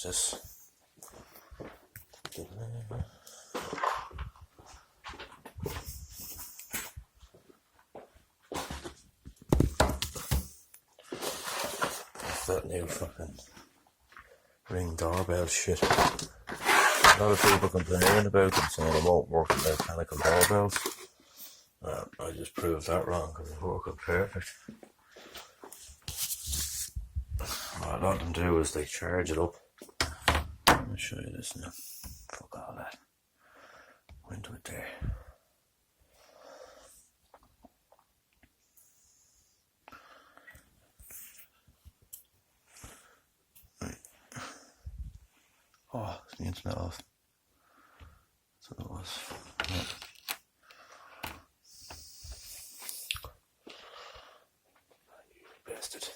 Where's this? What's that new fucking Ring doorbell shit? A lot of people complaining about them, saying they won't work with mechanical doorbells. I just proved that wrong because it's working perfect. What a lot of them do is they charge it up. Let me show you this now. Fuck all that. Go into it there. Right. Oh, is the internet off? That's what it was. Yeah. You bastard.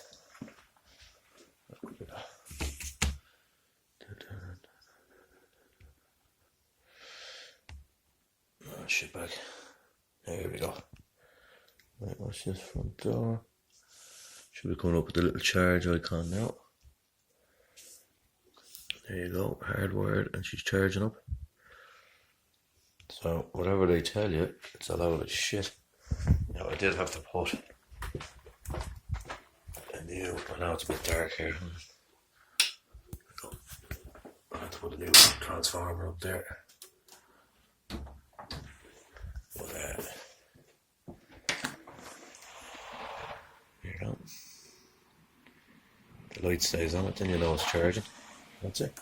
Oh, shit back. There we go. Right, watch this front door. Should be coming up with the little charge icon now. There you go, hardwired, and she's charging up. So, whatever they tell you, it's a load of shit. Now, I did have to put a new, I know it's a bit dark here. I had to put a new transformer up there. But, there you go. The light stays on it, then you know it's charging. That's it.